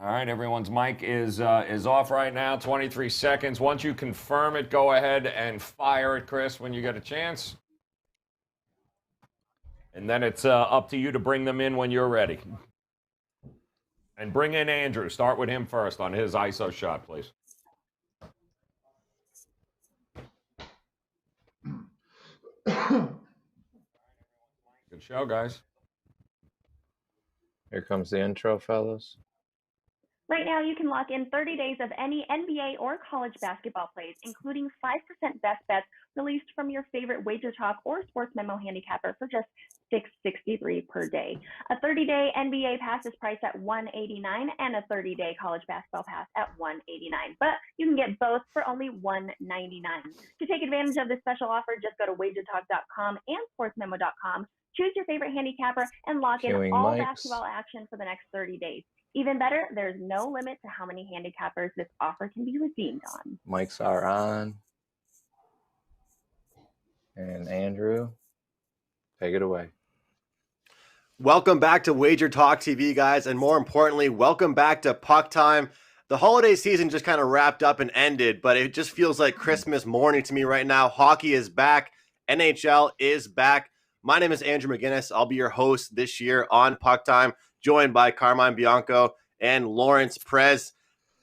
All right, everyone's mic is off right now. 23 seconds. Once you confirm it, go ahead and fire it, Chris, when you get a chance. And then it's up to you to bring them in when you're ready. And bring in Andrew. Start with him first on his ISO shot, please. Good show, guys. Here comes the intro, fellas. Right now, you can lock in 30 days of any NBA or college basketball plays, including 5% best bets released from your favorite WagerTalk or Sports Memo handicapper for just $6.63 per day. A 30-day NBA pass is priced at $189 and a 30-day college basketball pass at $189. But you can get both for only $199. To take advantage of this special offer, just go to WagerTalk.com and SportsMemo.com. Choose your favorite handicapper and lock in all basketball action for the next 30 days. Even better, there's no limit to how many handicappers this offer can be redeemed on. Mics are on. And Andrew, take it away. Welcome back to WagerTalk TV, guys, and more importantly, welcome back to Puck Time. The holiday season just kind of wrapped up and ended, but it just feels like Christmas morning to me right now. Hockey is back. NHL is back. My name is Andrew McInnis. I'll be your host this year on Puck Time, joined by Carmine, Bianco, and Lawrence Prez.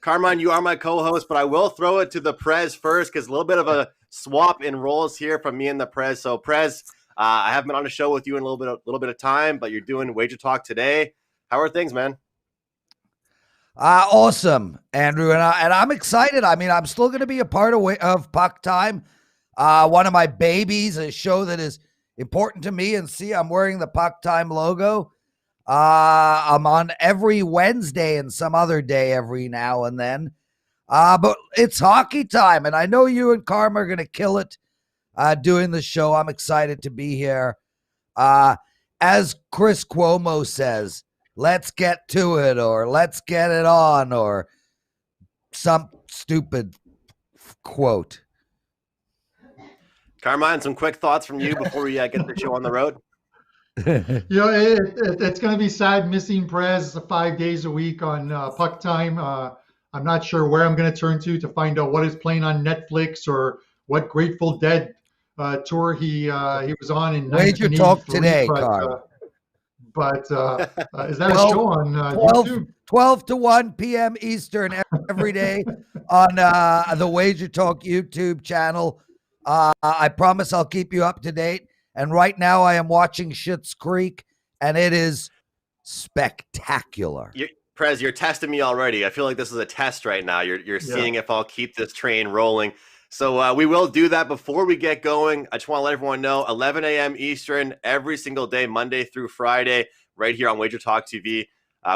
Carmine, you are my co-host, but I will throw it to the Prez first because a little bit of a swap in roles here from me and the Prez. So, Prez, I haven't been on the show with you in a little bit of time, but you're doing WagerTalk today. How are things, man? Awesome, Andrew, and I'm excited. I mean, I'm still going to be a part of Puck Time. One of my babies, a show that is important to me, and see, I'm wearing the Puck Time logo. I'm on every Wednesday and some other day every now and then. But it's hockey time, and I know you and Carm are going to kill it doing the show. I'm excited to be here. As Chris Cuomo says, let's get to it, or let's get it on, or some stupid quote. Carmine, some quick thoughts from you before we get the show on the road? It's going to be sad missing Prez 5 days a week on Puck Time. I'm not sure where I'm going to turn to find out what is playing on Netflix or what Grateful Dead tour he was on in WagerTalk today, Carl. But is that a show on YouTube? 12 to 1 p.m. Eastern every day on the WagerTalk YouTube channel. I promise I'll keep you up to date. And right now I am watching Schitt's Creek, and it is spectacular. Prez, you're testing me already. I feel like this is a test right now. You're seeing if I'll keep this train rolling. So we will do that before we get going. I just want to let everyone know, 11 a.m. Eastern every single day, Monday through Friday, right here on WagerTalk TV.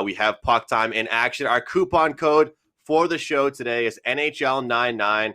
We have Puck Time in action. Our coupon code for the show today is NHL99.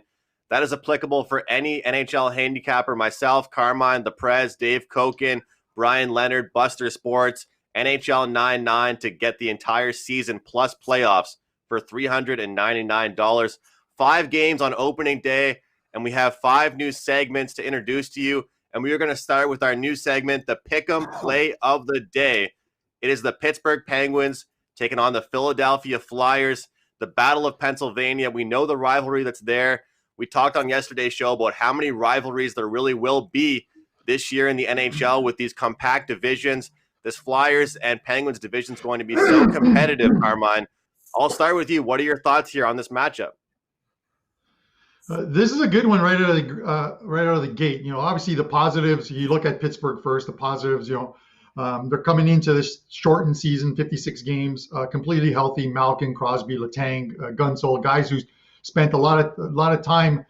That is applicable for any NHL handicapper, myself, Carmine, the Prez, Dave Koken, Brian Leonard, Buster Sports, NHL99 to get the entire season plus playoffs for $399. 5 games on opening day, and we have 5 new segments to introduce to you. And we are going to start with our new segment, the Pick'em Play of the Day. It is the Pittsburgh Penguins taking on the Philadelphia Flyers, the Battle of Pennsylvania. We know the rivalry that's there. We talked on yesterday's show about how many rivalries there really will be this year in the NHL with these compact divisions. This Flyers and Penguins division is going to be so competitive, Carmine. I'll start with you. What are your thoughts here on this matchup? This is a good one right out of the gate. You know, obviously the positives. You look at Pittsburgh first. The positives. You know, they're coming into this shortened season, 56 games, completely healthy. Malkin, Crosby, Letang, Gunsol, guys who spent a lot of time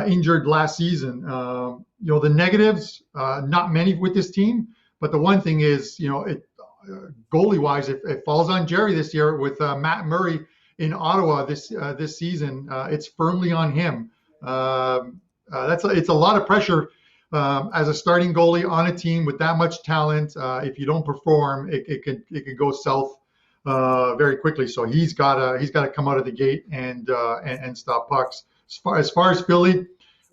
injured last season. You know, the negatives, not many with this team, but the one thing is, you know, goalie wise, it falls on Jerry this year with Matt Murray in Ottawa this season. It's firmly on him. It's a lot of pressure as a starting goalie on a team with that much talent. If you don't perform, it could go south very quickly. So he's got to come out of the gate and stop pucks. As far as Philly,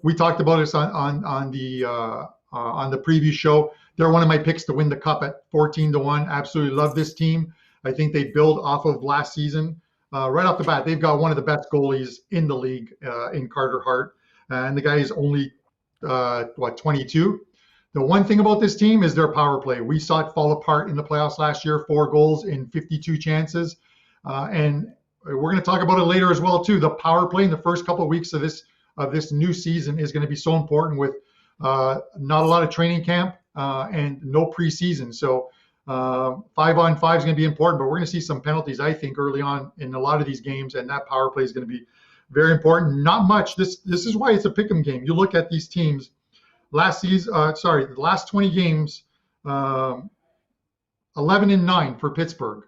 we talked about this on the previous show. They're one of my picks to win the cup at 14-1. Absolutely love this team. I think they build off of last season. right off the bat, they've got one of the best goalies in the league in Carter Hart, and the guy is only 22. The one thing about this team is their power play. We saw it fall apart in the playoffs last year, 4 goals in 52 chances. And we're going to talk about it later as well, too. The power play in the first couple of weeks of this new season is going to be so important with not a lot of training camp and no preseason. So 5-on-5 is going to be important, but we're going to see some penalties, I think, early on in a lot of these games, and that power play is going to be very important. Not much. This is why it's a pick'em game. You look at these teams. The last 20 games, 11-9 for Pittsburgh.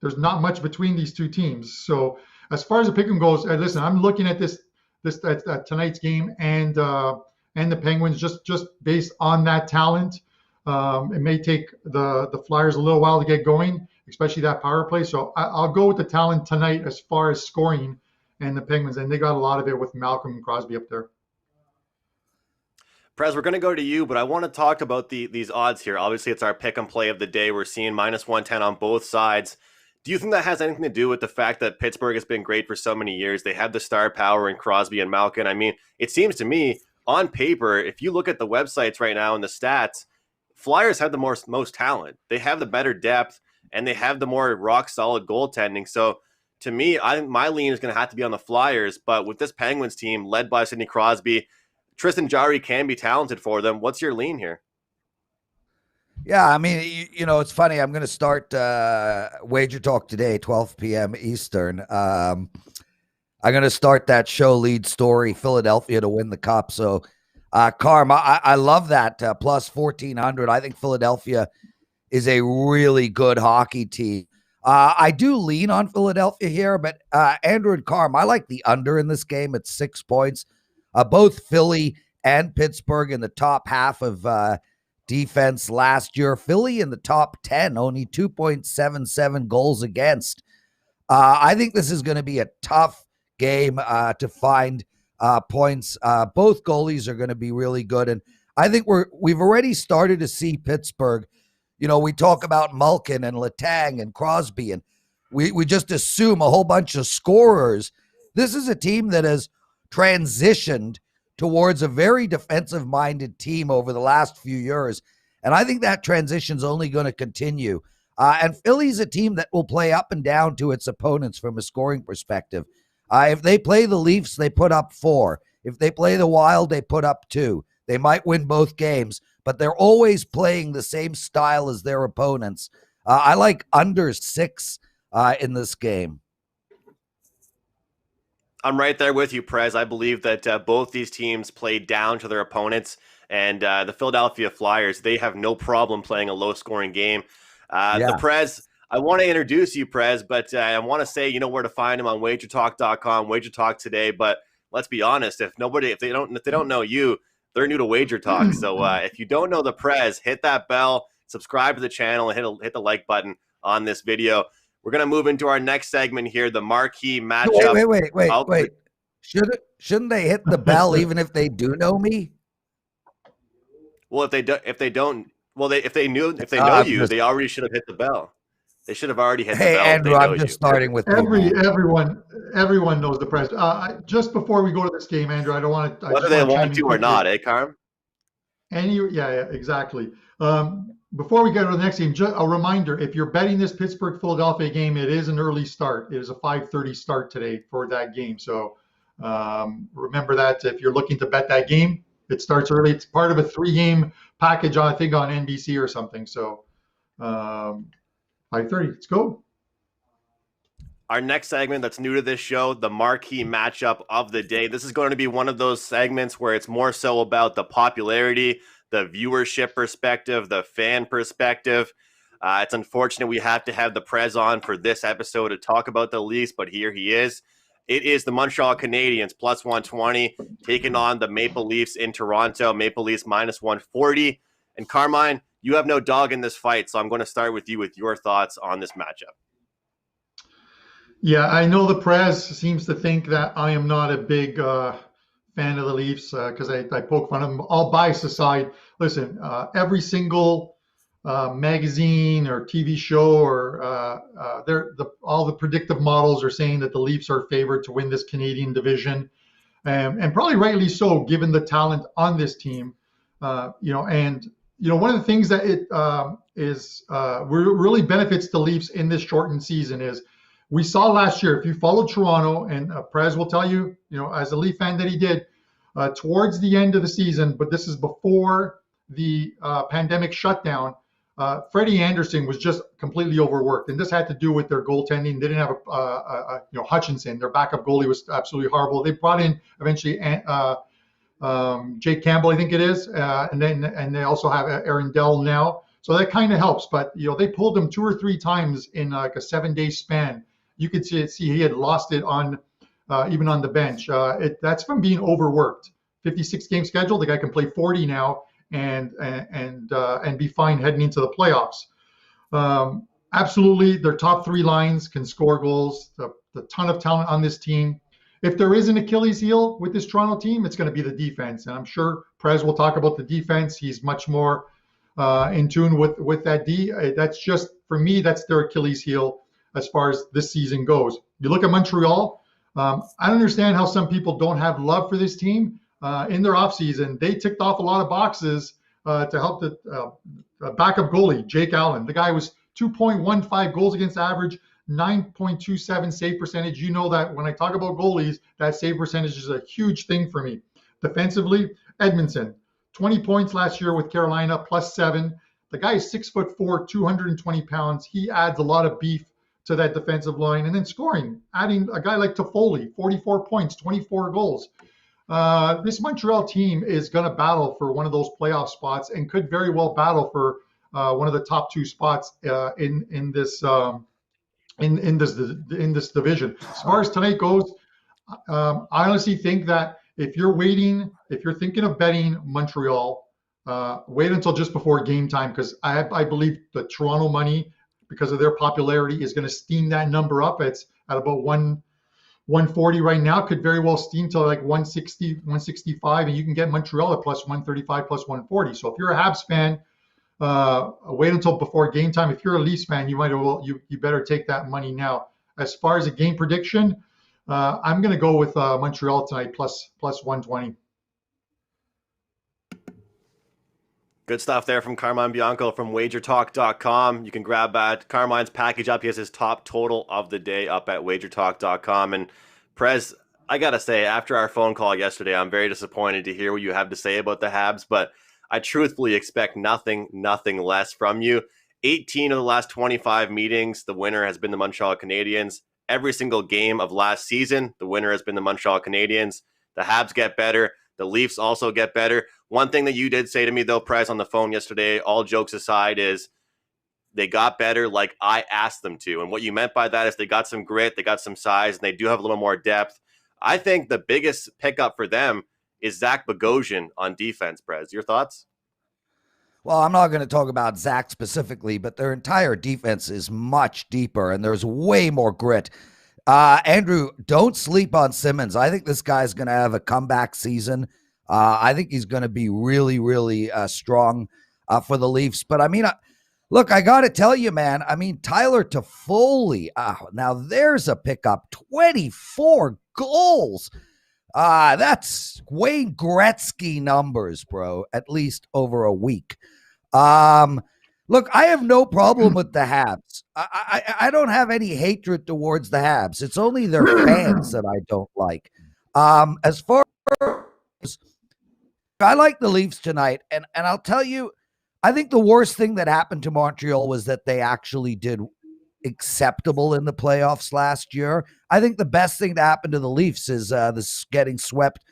There's not much between these two teams. So as far as the pick'em goes, listen, I'm looking at this tonight's game and the Penguins just based on that talent. It may take the Flyers a little while to get going, especially that power play. So I'll go with the talent tonight as far as scoring and the Penguins, and they got a lot of it with Malcolm and Crosby up there. Prez, we're going to go to you, but I want to talk about these odds here. Obviously, it's our pick and play of the day. We're seeing -110 on both sides. Do you think that has anything to do with the fact that Pittsburgh has been great for so many years? They have the star power in Crosby and Malkin. I mean, it seems to me, on paper, if you look at the websites right now and the stats, Flyers have the most talent. They have the better depth, and they have the more rock-solid goaltending. So, to me, I think my lean is going to have to be on the Flyers. But with this Penguins team led by Sidney Crosby, Tristan Jarry can be talented for them. What's your lean here? Yeah, I mean, it's funny. I'm going to start Wager Talk today, 12 p.m. Eastern. I'm going to start that show lead story, Philadelphia to win the cup. So, Carm, I love that plus 1,400. I think Philadelphia is a really good hockey team. I do lean on Philadelphia here, but Andrew and Carm, I like the under in this game at 6 points. Both Philly and Pittsburgh in the top half of defense last year. Philly in the top 10, only 2.77 goals against. I think this is going to be a tough game to find points. Both goalies are going to be really good, and I think we've already started to see Pittsburgh. We talk about Malkin and Letang and Crosby, and we just assume a whole bunch of scorers. This is a team that has transitioned towards a very defensive-minded team over the last few years, and I think that transition's only going to continue. And Philly's a team that will play up and down to its opponents from a scoring perspective. If they play the Leafs, they put up 4. If they play the Wild, they put up 2. They might win both games, but they're always playing the same style as their opponents. I like under 6 in this game. I'm right there with you, Prez. I believe that both these teams play down to their opponents, and the Philadelphia Flyers, they have no problem playing a low-scoring game. The Prez, I want to introduce you, Prez, but I want to say you know where to find him on WagerTalk.com, WagerTalk today. But let's be honest, if they don't know you, they're new to WagerTalk. So if you don't know the Prez, hit that bell, subscribe to the channel, and hit the like button on this video. We're going to move into our next segment here, the marquee matchup. Wait. Shouldn't they hit the bell even if they do know me? Well, if they know you, they already should have hit the bell. They should have already hit the bell. Hey, Andrew, I'm just starting with everyone knows the Prez. Just before we go to this game, Andrew, I don't want to. Whether they want to or not, Carm? Yeah, exactly. Before we get to the next game, just a reminder, if you're betting this Pittsburgh-Philadelphia game, it is an early start. It is a 5:30 start today for that game. So remember that if you're looking to bet that game, it starts early. It's part of a 3-game package, I think, on NBC or something. So 5:30, let's go. Our next segment that's new to this show, the marquee matchup of the day. This is going to be one of those segments where it's more so about the popularity, the viewership perspective, the fan perspective. It's unfortunate we have to have the Prez on for this episode to talk about the Leafs, but here he is. It is the Montreal Canadiens plus 120 taking on the Maple Leafs in Toronto. Maple Leafs minus 140. And Carmine, you have no dog in this fight, so I'm going to start with you with your thoughts on this matchup. Yeah, I know the Prez seems to think that I am not a big fan of the Leafs because I poke fun of them. All bias aside, listen, every single magazine or TV show or all the predictive models are saying that the Leafs are favored to win this Canadian division, and probably rightly so, given the talent on this team. One of the things that it really benefits the Leafs in this shortened season is we saw last year, if you followed Toronto, and Prez will tell you, as a Leaf fan that he did, towards the end of the season, but this is before the pandemic shutdown, Freddie Anderson was just completely overworked, and this had to do with their goaltending. They didn't have Hutchinson. Their backup goalie was absolutely horrible. They brought in eventually Jake Campbell, I think it is, and they also have Aaron Dell now. So that kind of helps. But they pulled him 2 or 3 times in like a 7-day span. You could see he had lost it on even on the bench. That's from being overworked. 56 game schedule. The guy can play 40 now and be fine heading into the playoffs. Absolutely, their top 3 lines can score goals. The ton of talent on this team. If there is an Achilles heel with this Toronto team, it's going to be the defense. And I'm sure Prez will talk about the defense. He's much more in tune with that D. That's just, for me, that's their Achilles heel as far as this season goes. You look at Montreal, I understand how some people don't have love for this team. In their offseason, they ticked off a lot of boxes to help the backup goalie, Jake Allen. The guy was 2.15 goals against average, 9.27 save percentage. You know that when I talk about goalies, that save percentage is a huge thing for me. Defensively, Edmonton, 20 points last year with Carolina, +7. The guy is 6'4", 220 pounds. He adds a lot of beef to that defensive line. And then scoring, adding a guy like Toffoli, 44 points, 24 goals. This Montreal team is going to battle for one of those playoff spots and could very well battle for one of the top 2 spots in this division. As far as tonight goes, I honestly think that if you're thinking of betting Montreal, wait until just before game time, because I believe the Toronto money, because of their popularity, is going to steam that number up. It's at about 140 right now, could very well steam to like 160, 165, and you can get Montreal at +135, +140. So if you're a Habs fan, wait until before game time. If you're a Leafs fan, you better take that money now. As far as a game prediction, I'm going to go with Montreal tonight +120. Good stuff there from Carmine Bianco from WagerTalk.com. You can grab Carmine's package up. He has his top total of the day up at WagerTalk.com. And Prez, I got to say, after our phone call yesterday, I'm very disappointed to hear what you have to say about the Habs, but I truthfully expect nothing less from you. 18 of the last 25 meetings, the winner has been the Montreal Canadiens. Every single game of last season, the winner has been the Montreal Canadiens. The Habs get better. The Leafs also get better. One thing that you did say to me, though, Prez, on the phone yesterday, all jokes aside, is they got better like I asked them to. And what you meant by that is they got some grit, they got some size, and they do have a little more depth. I think the biggest pickup for them is Zach Bogosian on defense, Prez. Your thoughts? Well, I'm not going to talk about Zach specifically, but their entire defense is much deeper, and there's way more grit. Andrew, don't sleep on Simmons. I think this guy's going to have a comeback season. I think he's going to be really, really strong for the Leafs. But, I mean, look, I got to tell you, man, I mean, Tyler Toffoli, now there's a pickup, 24 goals. That's Wayne Gretzky numbers, bro, at least over a week. Look, I have no problem with the Habs. I don't have any hatred towards the Habs. It's only their fans that I don't like. As far as I like the Leafs tonight, and I'll tell you, I think the worst thing that happened to Montreal was that they actually did acceptable in the playoffs last year. I think the best thing to happen to the Leafs is this getting swept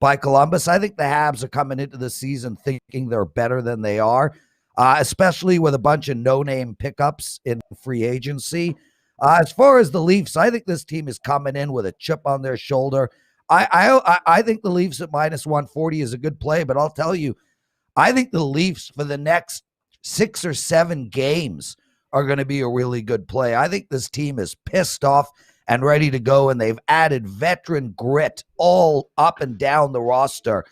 by Columbus. I think the Habs are coming into the season thinking they're better than they are. Especially with a bunch of no-name pickups in free agency. As far as the Leafs, I think this team is coming in with a chip on their shoulder. I think the Leafs at -140 is a good play, but I'll tell you, I think the Leafs for the next 6 or 7 games are going to be a really good play. I think this team is pissed off and ready to go, and they've added veteran grit all up and down the roster.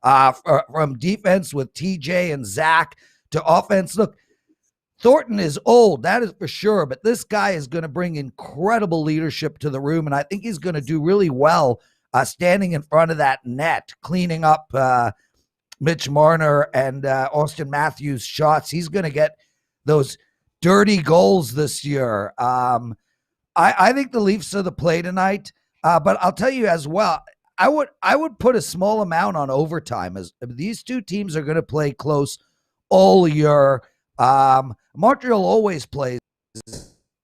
From defense with TJ and Zach to offense. Look, Thornton is old, that is for sure, but this guy is going to bring incredible leadership to the room, and I think he's going to do really well standing in front of that net, cleaning up Mitch Marner and Austin Matthews' shots. He's going to get those dirty goals this year. I think the Leafs are the play tonight, but I'll tell you as well, I would put a small amount on overtime, as these two teams are going to play close all year. Montreal always plays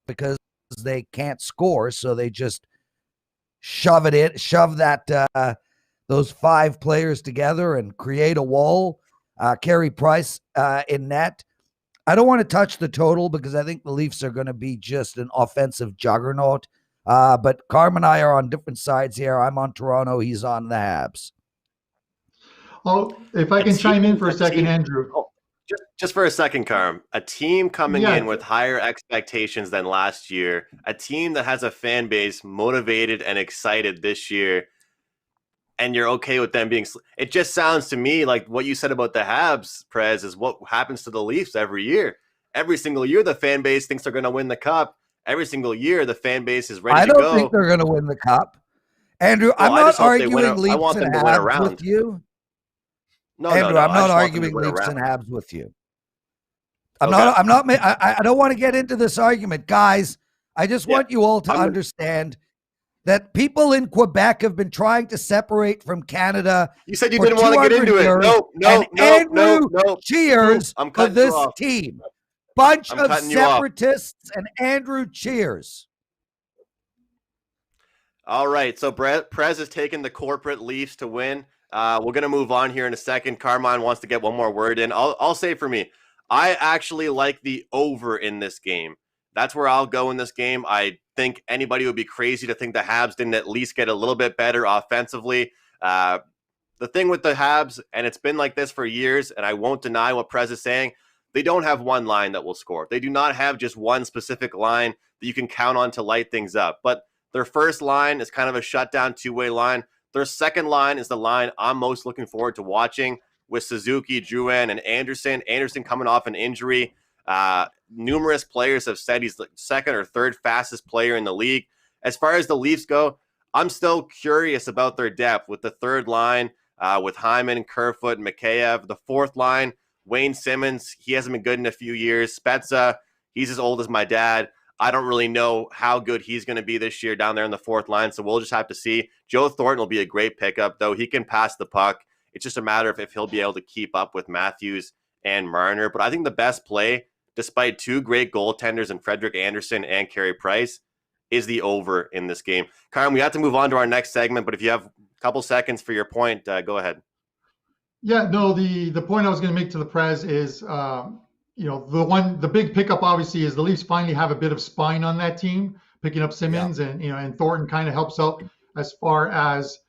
because they can't score, so they just shove that those 5 players together and create a wall. Carey Price in net. I don't want to touch the total because I think the Leafs are going to be just an offensive juggernaut. But Carm and I are on different sides here. I'm on Toronto. He's on the Habs. Oh, if I can chime in for a second, Andrew. Just for a second, Carm. A team coming in with higher expectations than last year, a team that has a fan base motivated and excited this year, and you're okay with them being – it just sounds to me like what you said about the Habs, Prez, is what happens to the Leafs every year. Every single year the fan base thinks they're going to win the Cup. Every single year the fan base is ready to go. I don't think they're going to win the Cup. Andrew, I'm not arguing Leafs and Habs with you. Andrew, I'm not arguing Leafs and Habs with you. I don't want to get into this argument, guys. I just want you all to understand that people in Quebec have been trying to separate from Canada. You said you didn't want to get into it. No. Cheers for this team. Bunch of separatists, and Andrew cheers. All right, so Prez is taking the corporate Leafs to win. We're going to move on here in a second. Carmine wants to get one more word in. I'll say for me, I actually like the over in this game. That's where I'll go in this game. I think anybody would be crazy to think the Habs didn't at least get a little bit better offensively. The thing with the Habs, and it's been like this for years, and I won't deny what Prez is saying, they don't have one line that will score. They do not have just one specific line that you can count on to light things up. But their first line is kind of a shutdown two-way line. Their second line is the line I'm most looking forward to watching with Suzuki, Drouin, and Anderson. Anderson coming off an injury. Numerous players have said he's the second or third fastest player in the league. As far as the Leafs go, I'm still curious about their depth with the third line, with Hyman, Kerfoot, Mikheyev. The fourth line, Wayne Simmons, he hasn't been good in a few years. Spezza, he's as old as my dad. I don't really know how good he's going to be this year down there in the fourth line, so we'll just have to see. Joe Thornton will be a great pickup, though. He can pass the puck. It's just a matter of if he'll be able to keep up with Matthews and Marner. But I think the best play, despite two great goaltenders in Frederik Andersen and Carey Price, is the over in this game. Carm, we have to move on to our next segment, but if you have a couple seconds for your point, go ahead. Yeah, no, the point I was going to make to the Prez is, the big pickup obviously is the Leafs finally have a bit of spine on that team, picking up Simmons and Thornton kind of helps out as far as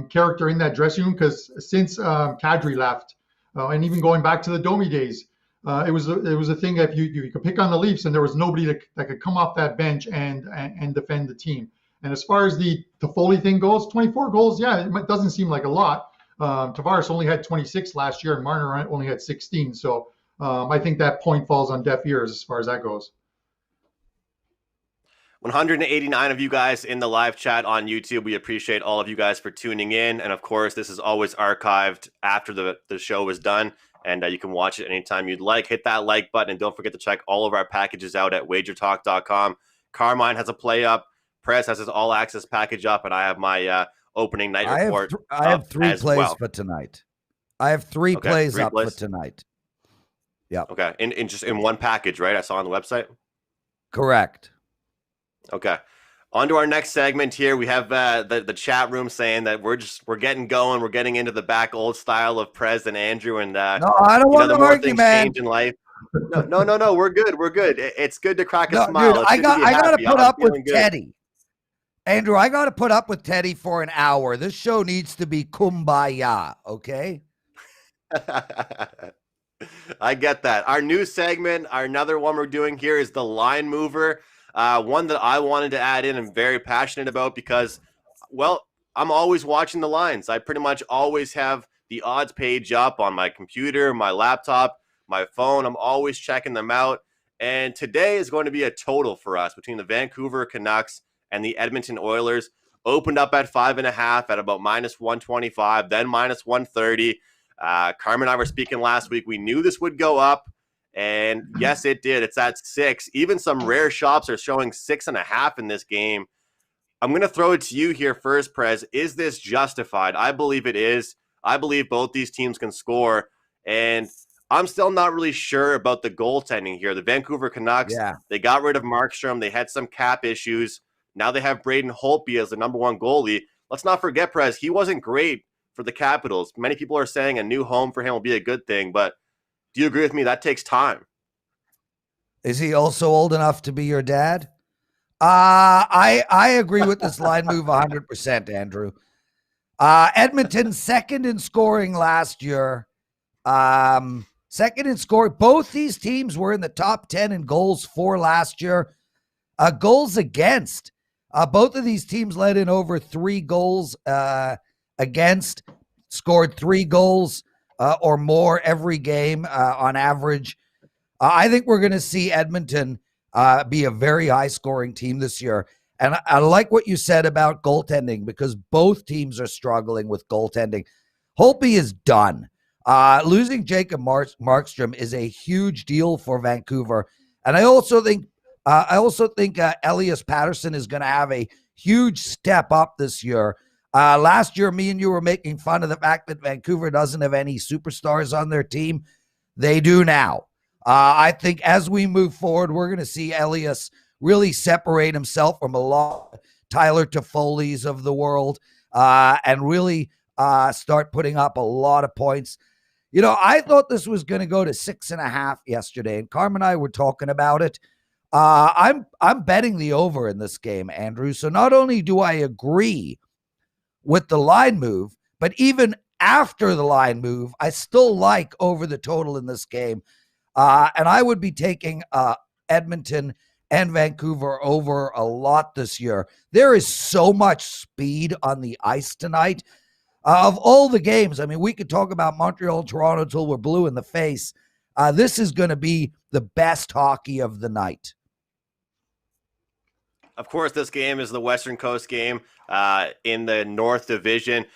character in that dressing room, because since Kadri left, and even going back to the Domi days, it was a thing that you could pick on the Leafs and there was nobody that could come off that bench and defend the team. And as far as the Foley thing goes, 24 goals, it doesn't seem like a lot. Tavares only had 26 last year and Marner only had 16. So I think that point falls on deaf ears as far as that goes. 189 of you guys in the live chat on YouTube. We appreciate all of you guys for tuning in. And of course, this is always archived after the show is done. And you can watch it anytime you'd like. Hit that like button. And don't forget to check all of our packages out at WagerTalk.com. Carmine has a play up. Prez has his all access package up. And I have my opening night report. I have three plays for tonight. I have three plays up for tonight. Yeah. Okay. In one package, right? I saw on the website. Correct. Okay. On to our next segment here. We have the chat room saying that we're getting going. We're getting into the back old style of Prez and Andrew. And no, I don't want to argue, man. Change in life. No. We're good. It's good to crack a smile. Dude, I got to put up with Teddy. Andrew, I got to put up with Teddy for an hour. This show needs to be kumbaya, okay? I get that. Our new segment, another one we're doing here is the line mover. One that I wanted to add in and very passionate about because, well, I'm always watching the lines. I pretty much always have the odds page up on my computer, my laptop, my phone. I'm always checking them out. And today is going to be a total for us between the Vancouver Canucks and the Edmonton Oilers. Opened up at 5.5 at about -125, then -130. Carmine and I were speaking last week. We knew this would go up, and yes, it did. It's at 6. Even some rare shops are showing 6.5 in this game. I'm going to throw it to you here first, Prez. Is this justified? I believe it is. I believe both these teams can score, and I'm still not really sure about the goaltending here. The Vancouver Canucks, they got rid of Markstrom. They had some cap issues. Now they have Braden Holtby as the number 1 goalie. Let's not forget, Prez, he wasn't great for the Capitals. Many people are saying a new home for him will be a good thing, but do you agree with me? That takes time. Is he also old enough to be your dad? I agree with this line move 100%, Andrew. Edmonton, second in scoring last year. Second in scoring. Both these teams were in the top 10 in goals for last year. Goals against. Both of these teams let in over 3 goals against, scored 3 goals or more every game on average. I think we're going to see Edmonton be a very high-scoring team this year. And I like what you said about goaltending because both teams are struggling with goaltending. Holtby is done. Losing Jacob Markstrom is a huge deal for Vancouver. And I also think Elias Patterson is going to have a huge step up this year. Last year, me and you were making fun of the fact that Vancouver doesn't have any superstars on their team. They do now. I think as we move forward, we're going to see Elias really separate himself from a lot of Tyler Toffoli's of the world and really start putting up a lot of points. You know, I thought this was going to go to 6.5 yesterday, and Carmine and I were talking about it. I'm betting the over in this game, Andrew. So not only do I agree with the line move, but even after the line move, I still like over the total in this game. And I would be taking Edmonton and Vancouver over a lot this year. There is so much speed on the ice tonight. Of all the games, I mean, we could talk about Montreal and Toronto until we're blue in the face. This is going to be the best hockey of the night. Of course, this game is the Western Coast game in the North Division.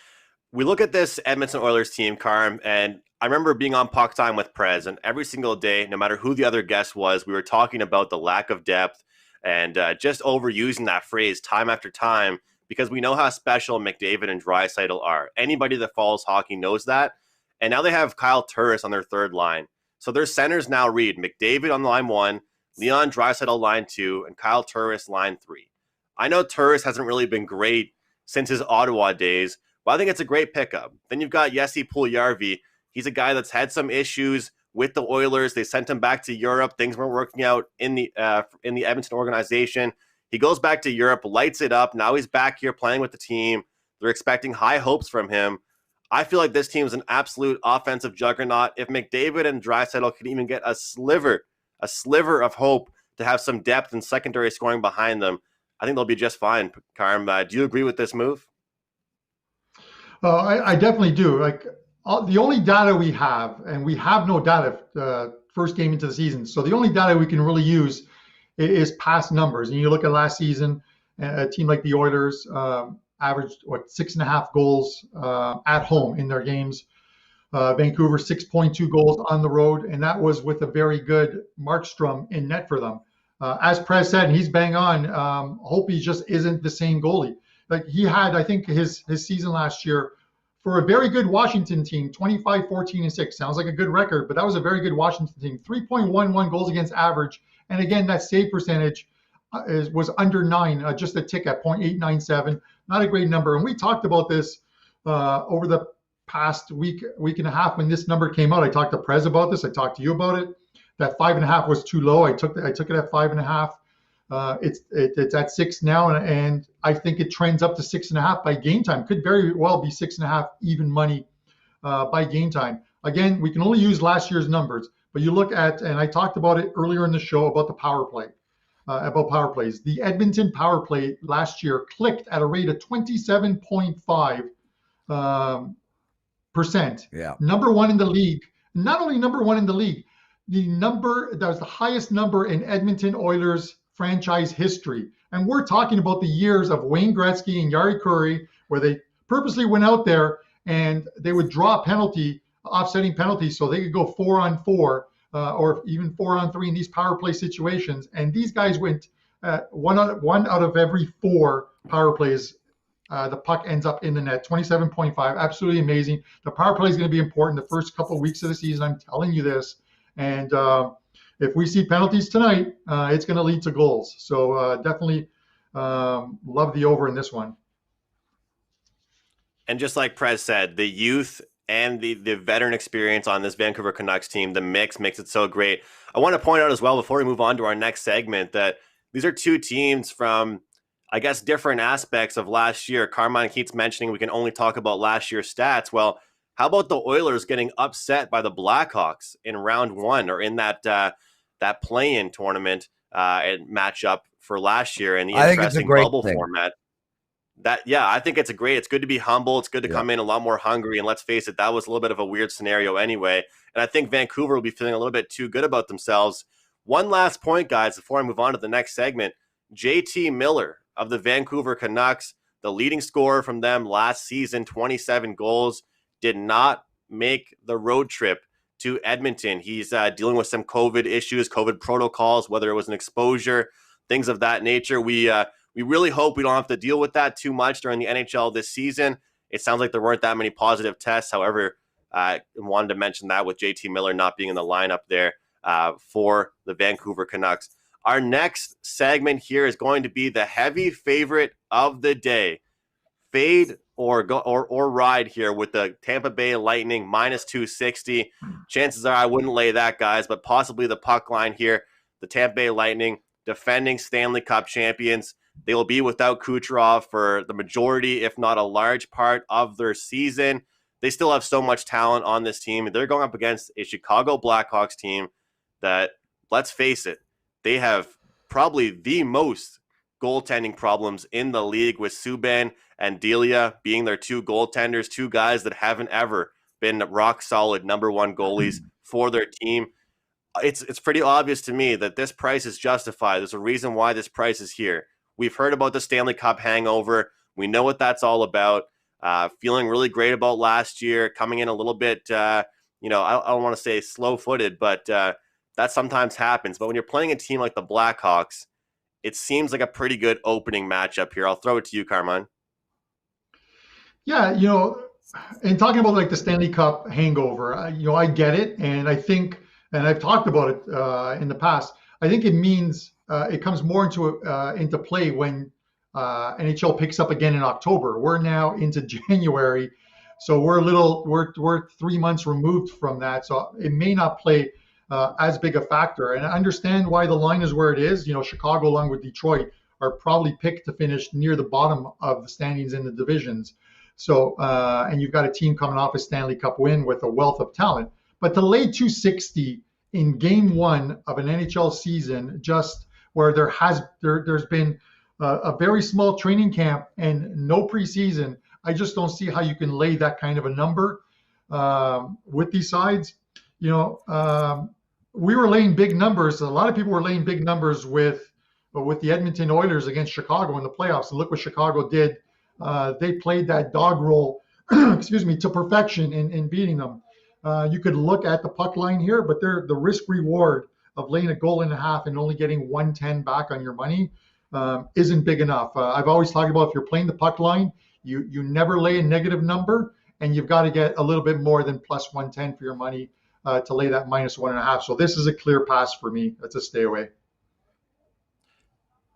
We look at this Edmonton Oilers team, Carm, and I remember being on Puck Time with Prez, and every single day, no matter who the other guest was, we were talking about the lack of depth and just overusing that phrase time after time because we know how special McDavid and Draisaitl are. Anybody that follows hockey knows that. And now they have Kyle Turris on their third line. So their centers now read McDavid on line 1, Leon Draisaitl line 2, and Kyle Turris line 3. I know Turris hasn't really been great since his Ottawa days, but I think it's a great pickup. Then you've got Jesse Puljujarvi. He's a guy that's had some issues with the Oilers. They sent him back to Europe. Things weren't working out in the Edmonton organization. He goes back to Europe, lights it up. Now he's back here playing with the team. They're expecting high hopes from him. I feel like this team is an absolute offensive juggernaut. If McDavid and Draisaitl could even get a sliver of hope to have some depth and secondary scoring behind them, I think they'll be just fine. Carm, do you agree with this move? I definitely do. Like the only data we have, and we have no data first game into the season, so the only data we can really use is past numbers. And you look at last season, a team like the Oilers averaged 6.5 goals at home in their games. Vancouver 6.2 goals on the road, and that was with a very good Markstrom in net for them. As Prez said, and he's bang on. Holtby just isn't the same goalie. Like he had, I think his season last year for a very good Washington team, 25, 14, and 6. Sounds like a good record, but that was a very good Washington team. 3.11 goals against average. And again, that save percentage was under 9, just a tick at 0.897. Not a great number. And we talked about this over the past week and a half when this number came out. I talked to Prez about this. I talked to you about it. That 5.5 was too low. I took it at 5.5. It's at 6 now, and I think it trends up to 6.5 by game time. Could very well be 6.5 even money by game time. Again, we can only use last year's numbers, but you look at, and I talked about it earlier in the show about the power play, about power plays. The Edmonton power play last year clicked at a rate of 27.5%. Yeah, number 1 in the league. Not only number 1 in the league, that was the highest number in Edmonton Oilers franchise history. And we're talking about the years of Wayne Gretzky and Jari Kurri, where they purposely went out there and they would draw a penalty, offsetting penalties, so they could go 4-on-4 or even 4-on-3 in these power play situations. And these guys went one out of every 4 power plays. The puck ends up in the net, 27.5. Absolutely amazing. The power play is going to be important the first couple of weeks of the season. I'm telling you this. And if we see penalties tonight, it's going to lead to goals. So definitely love the over in this one. And just like Prez said, the youth and the veteran experience on this Vancouver Canucks team, the mix makes it so great. I want to point out as well, before we move on to our next segment, that these are 2 teams from, I guess, different aspects of last year. Carmine keeps mentioning we can only talk about last year's stats. Well, how about the Oilers getting upset by the Blackhawks in round 1 or in that play-in tournament matchup for last year in the interesting bubble format? I think it's good to be humble. It's good to come in a lot more hungry. And let's face it, that was a little bit of a weird scenario anyway. And I think Vancouver will be feeling a little bit too good about themselves. One last point, guys, before I move on to the next segment. JT Miller of the Vancouver Canucks, the leading scorer from them last season, 27 goals, did not make the road trip to Edmonton. He's dealing with some COVID issues, COVID protocols, whether it was an exposure, things of that nature. We really hope we don't have to deal with that too much during the NHL this season. It sounds like there weren't that many positive tests. However, I wanted to mention that with JT Miller not being in the lineup there for the Vancouver Canucks. Our next segment here is going to be the heavy favorite of the day. Fade or ride here with the Tampa Bay Lightning minus 260. Chances are I wouldn't lay that, guys, but possibly the puck line here. The Tampa Bay Lightning, defending Stanley Cup champions. They will be without Kucherov for the majority, if not a large part of their season. They still have so much talent on this team. They're going up against a Chicago Blackhawks team that, let's face it, they have probably the most goaltending problems in the league, with Subban and Delia being their 2 goaltenders, 2 guys that haven't ever been rock solid number 1 goalies for their team. It's pretty obvious to me that this price is justified. There's a reason why this price is here. We've heard about the Stanley Cup hangover. We know what that's all about. Feeling really great about last year, coming in a little bit, I don't want to say slow-footed, but that sometimes happens. But when you're playing a team like the Blackhawks, it seems like a pretty good opening matchup here. I'll throw it to you, Carmine. Yeah, and talking about like the Stanley Cup hangover, I get it. And I think, and I've talked about it in the past, I think it means it comes more into play when NHL picks up again in October. We're now into January, so we're 3 months removed from that. So it may not play as big a factor. And I understand why the line is where it is. Chicago along with Detroit are probably picked to finish near the bottom of the standings in the divisions. So, and you've got a team coming off a Stanley Cup win with a wealth of talent. But to lay 260 in game 1 of an NHL season, just where there's been a very small training camp and no preseason, I just don't see how you can lay that kind of a number with these sides. We were laying big numbers. A lot of people were laying big numbers with the Edmonton Oilers against Chicago in the playoffs. And look what Chicago did. They played that dog roll, to perfection in beating them. You could look at the puck line here, but the risk reward of laying a goal and a half and only getting 110 back on your money isn't big enough. I've always talked about, if you're playing the puck line, you never lay a negative number, and you've got to get a little bit more than plus 110 for your money to lay that minus 1.5. So this is a clear pass for me. That's a stay away.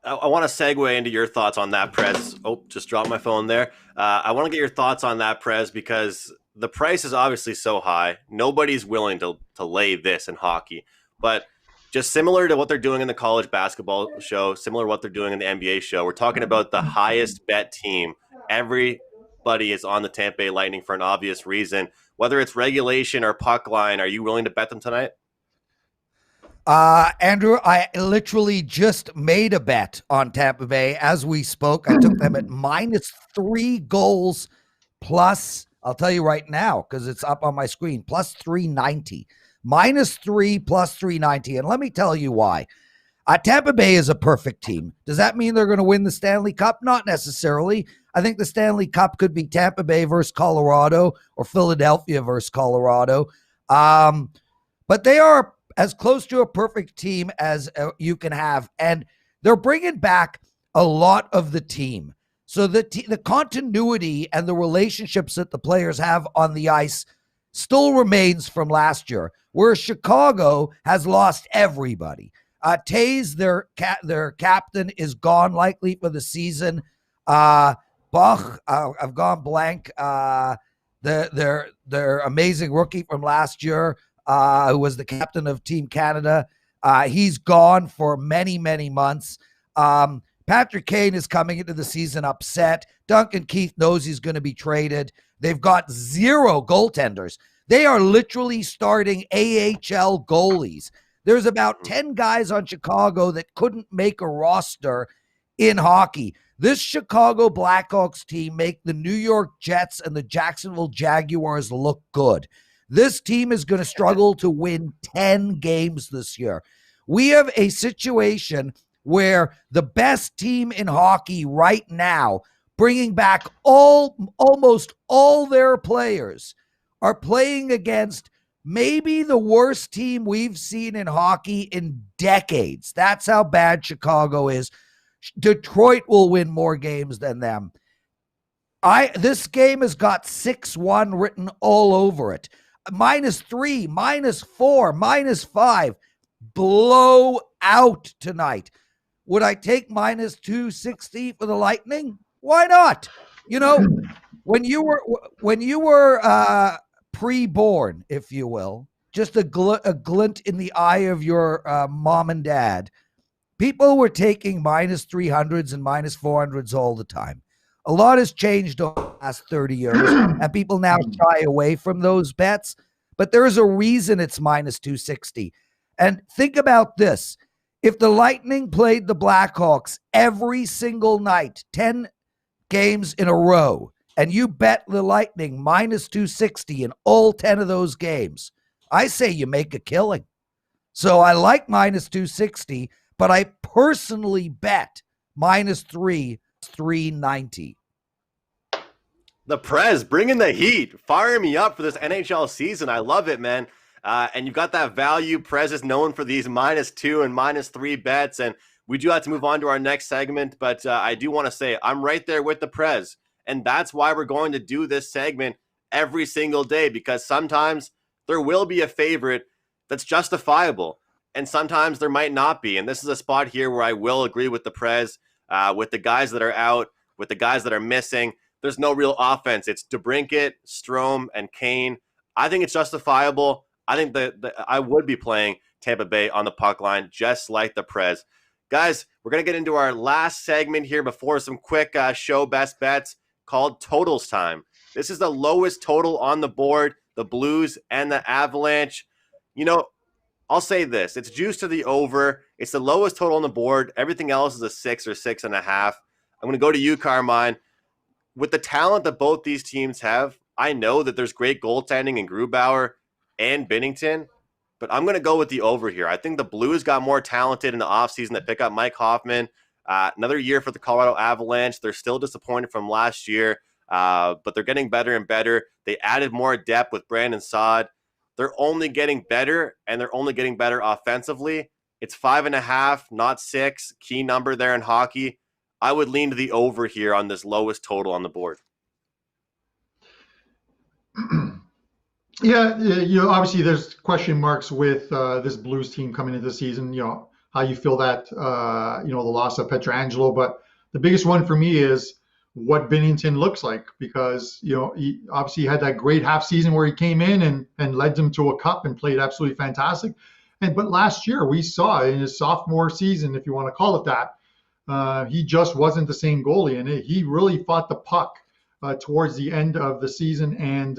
I want to segue into your thoughts on that, Prez. Oh, just dropped my phone there. I want to get your thoughts on that, Prez, because the price is obviously so high. Nobody's willing to lay this in hockey. But just similar to what they're doing in the college basketball show, similar to what they're doing in the NBA show, we're talking about the highest bet team. Everybody is on the Tampa Bay Lightning for an obvious reason. Whether it's regulation or puck line, are you willing to bet them tonight? Andrew, I literally just made a bet on Tampa Bay as we spoke. I took them at -3 goals plus, I'll tell you right now, because it's up on my screen, plus 390. -3 plus 390. And let me tell you why. Tampa Bay is a perfect team. Does that mean they're going to win the Stanley Cup? Not necessarily. I think the Stanley Cup could be Tampa Bay versus Colorado or Philadelphia versus Colorado. But they are as close to a perfect team as you can have. And they're bringing back a lot of the team. So the continuity and the relationships that the players have on the ice still remains from last year, where Chicago has lost everybody. Tays, their captain, is gone likely for the season. Bach, I've gone blank. Their amazing rookie from last year, who was the captain of Team Canada, he's gone for many, many months. Patrick Kane is coming into the season upset. Duncan Keith knows he's going to be traded. They've got 0 goaltenders. They are literally starting AHL goalies. There's about 10 guys on Chicago that couldn't make a roster in hockey. This Chicago Blackhawks team make the New York Jets and the Jacksonville Jaguars look good. This team is going to struggle to win 10 games this year. We have a situation where the best team in hockey right now, bringing back almost all their players, are playing against maybe the worst team we've seen in hockey in decades. That's how bad Chicago is. Detroit will win more games than them. This game has got 6-1 written all over it. -3, -4, -5. Blow out tonight. Would I take -260 for the Lightning? Why not? You know, when you were pre-born, if you will, just a glint in the eye of your mom and dad, people were taking -300s and -400s all the time. A lot has changed over the last 30 years, and people now shy away from those bets. But there is a reason it's -260. And think about this. If the Lightning played the Blackhawks every single night, 10 games in a row, and you bet the Lightning -260 in all 10 of those games, I say you make a killing. So I like -260, but I personally bet -390. The Prez bringing the heat, firing me up for this NHL season. I love it, man. And you've got that value. Prez is known for these -2 and -3 bets. And we do have to move on to our next segment. But I do want to say I'm right there with the Prez. And that's why we're going to do this segment every single day, because sometimes there will be a favorite that's justifiable. And sometimes there might not be. And this is a spot here where I will agree with the Prez, with the guys that are out, with the guys that are missing. There's no real offense. It's DeBrincat, Strome, and Kane. I think it's justifiable. I think that I would be playing Tampa Bay on the puck line, just like the Prez. Guys, we're going to get into our last segment here before some quick show best bets called Totals Time. This is the lowest total on the board, the Blues and the Avalanche. You know, I'll say this. It's juiced to the over. It's the lowest total on the board. Everything else is a 6 or 6.5. I'm going to go to you, Carmine. With the talent that both these teams have, I know that there's great goaltending in Grubauer and Binnington, but I'm going to go with the over here. I think the Blues got more talented in the offseason to pick up Mike Hoffman. Another year for the Colorado Avalanche. They're still disappointed from last year, but they're getting better and better. They added more depth with Brandon Saad. They're only getting better, and they're only getting better offensively. It's 5.5, not 6. Key number there in hockey. I would lean to the over here on this lowest total on the board. Yeah, you know, obviously there's question marks with this Blues team coming into the season. You know, how you feel that, the loss of Pietrangelo. But the biggest one for me is what Binnington looks like, because, he obviously had that great half season where he came in and led them to a cup and played absolutely fantastic. But last year we saw in his sophomore season, if you want to call it that, he just wasn't the same goalie, and he really fought the puck towards the end of the season and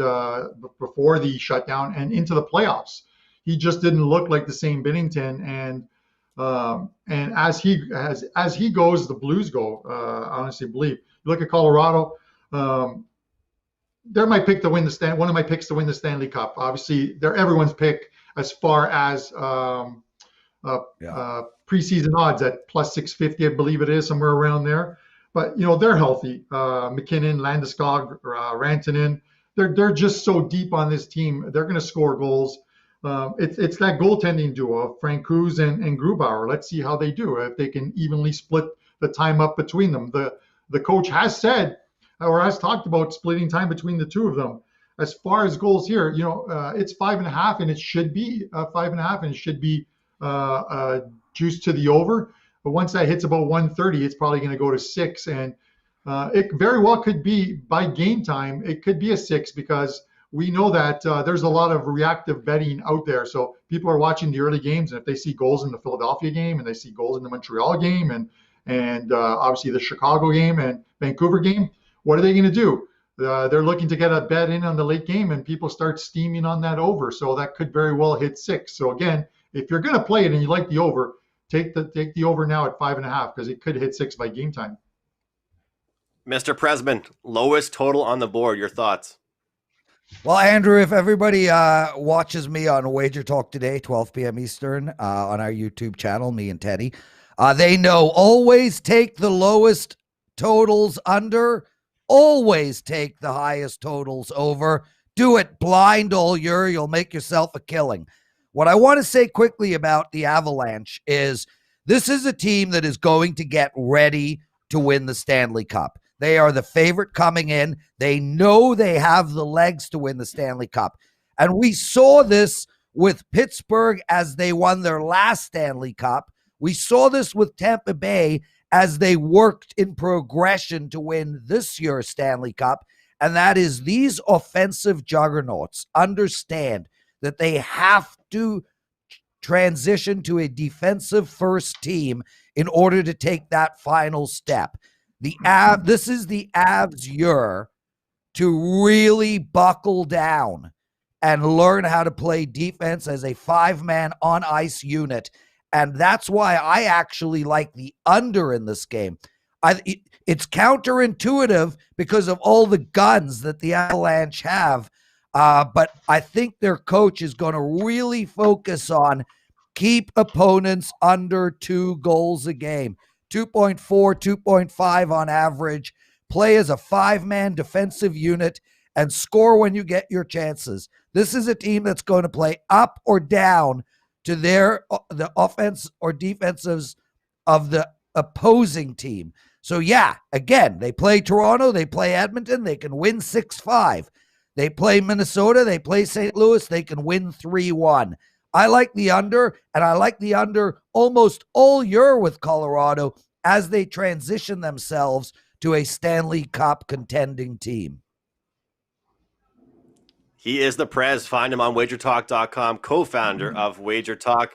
before the shutdown and into the playoffs. He just didn't look like the same Binnington, and as he goes, the Blues go. Honestly, believe. You look at Colorado. they're my pick to win one of my picks to win the Stanley Cup. Obviously, they're everyone's pick as far as preseason odds at plus 650, I believe it is, somewhere around there. But they're healthy. McKinnon, Landeskog, Rantanen, they're just so deep on this team. They're going to score goals. It's that goaltending duo of Francouz and Grubauer. Let's see how they do, if they can evenly split the time up between them. The coach has said, or has talked about splitting time between the two of them. As far as goals here, it's 5.5, and it should be 5.5, and it should be juiced to the over. But once that hits about 130, it's probably going to go to 6, and it very well could be by game time. It could be a 6 because we know that there's a lot of reactive betting out there. So people are watching the early games, and if they see goals in the Philadelphia game and they see goals in the Montreal game and obviously the Chicago game and Vancouver game, what are they going to do? They're looking to get a bet in on the late game, and people start steaming on that over. So that could very well hit 6. So again, if you're going to play it and you like the over, take the over now at 5.5 because it could hit 6 by game time. Mr. Presman, lowest total on the board. Your thoughts? Well, Andrew, if everybody watches me on Wager Talk today, 12 p.m. Eastern, on our YouTube channel, me and Teddy, they know always take the lowest totals under, always take the highest totals over. Do it blind all year. You'll make yourself a killing. What I want to say quickly about the Avalanche is this is a team that is going to get ready to win the Stanley Cup. They are the favorite coming in. They know they have the legs to win the Stanley Cup. And we saw this with Pittsburgh as they won their last Stanley Cup. We saw this with Tampa Bay as they worked in progression to win this year's Stanley Cup. And that is these offensive juggernauts understand that they have to transition to a defensive first team in order to take that final step. This is the Avs year to really buckle down and learn how to play defense as a 5-man on ice unit. And that's why I actually like the under in this game. It's counterintuitive because of all the guns that the Avalanche have. But I think their coach is going to really focus on keep opponents under 2 goals a game. 2.4, 2.5 on average. Play as a 5-man defensive unit and score when you get your chances. This is a team that's going to play up or down to the offense or defensives of the opposing team. So yeah, again, they play Toronto, they play Edmonton, they can win 6-5. They play Minnesota, they play St. Louis, they can win 3-1. I like the under, and I like the under almost all year with Colorado as they transition themselves to a Stanley Cup contending team. He is the Prez. Find him on WagerTalk.com, co-founder of WagerTalk.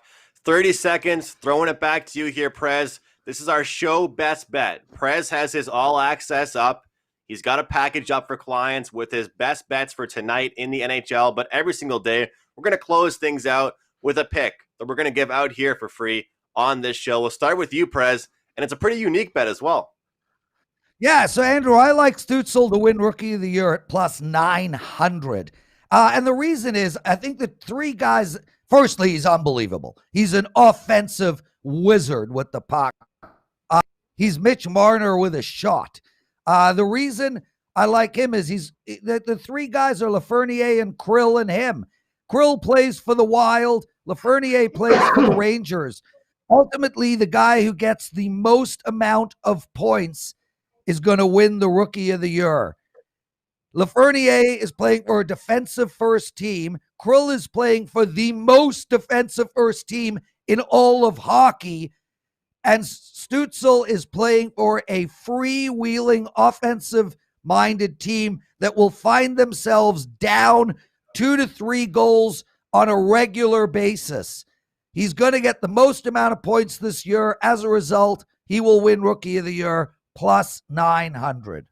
30 seconds, throwing it back to you here, Prez. This is our show best bet. Prez has his all access up. He's got a package up for clients with his best bets for tonight in the NHL, but every single day, we're going to close things out with a pick that we're going to give out here for free on this show. We'll start with you, Prez, and it's a pretty unique bet as well. Yeah, so Andrew, I like Stützle to win Rookie of the Year at plus 900. And the reason is I think the 3 guys, firstly, he's unbelievable. He's an offensive wizard with the puck. He's Mitch Marner with a shot. The reason I like him is the 3 guys are Lafreniere and Krill and him. Krill plays for the Wild. Lafreniere plays for the Rangers. Ultimately, the guy who gets the most amount of points is going to win the Rookie of the Year. Lafreniere is playing for a defensive first team. Krill is playing for the most defensive first team in all of hockey. And Stützle is playing for a freewheeling offensive-minded team that will find themselves down 2 to 3 goals on a regular basis. He's going to get the most amount of points this year. As a result, he will win Rookie of the Year plus 900.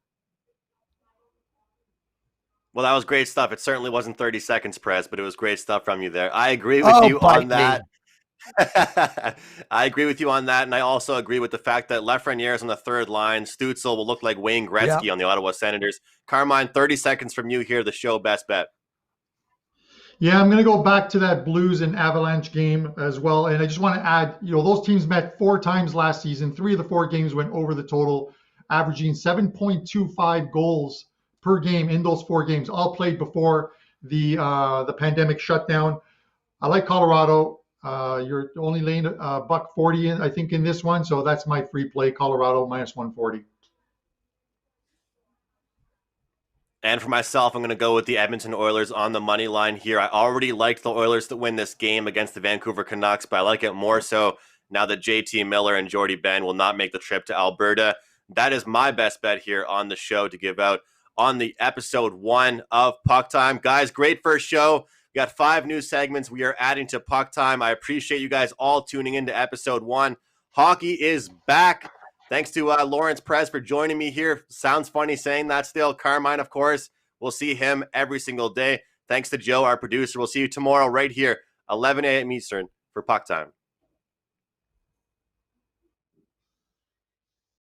Well, that was great stuff. It certainly wasn't 30 seconds, Prez, but it was great stuff from you there. I agree with you on that. I agree with you on that, and I also agree with the fact that Lafreniere's on the third line. Stützle will look like Wayne Gretzky on the Ottawa Senators. Carmine, 30 seconds from you here, the show best bet. Yeah, I'm going to go back to that Blues and Avalanche game as well. And I just want to add, those teams met 4 times last season. 3 of the 4 games went over the total, averaging 7.25 goals per game in those 4 games, all played before the pandemic shutdown. I like Colorado. You're only laying $140, I think, in this one. So that's my free play, Colorado minus 140. And for myself, I'm going to go with the Edmonton Oilers on the money line here. I already liked the Oilers to win this game against the Vancouver Canucks, but I like it more so now that JT Miller and Jordy Ben will not make the trip to Alberta. That is my best bet here on the show to give out on the episode 1 of Puck Time. Guys, great first show. We got 5 new segments we are adding to Puck Time. I appreciate you guys all tuning into episode 1. Hockey is back. Thanks to Lawrence Prez for joining me here. Sounds funny saying that still. Carmine, of course. We'll see him every single day. Thanks to Joe, our producer. We'll see you tomorrow right here, 11 a.m. Eastern for Puck Time.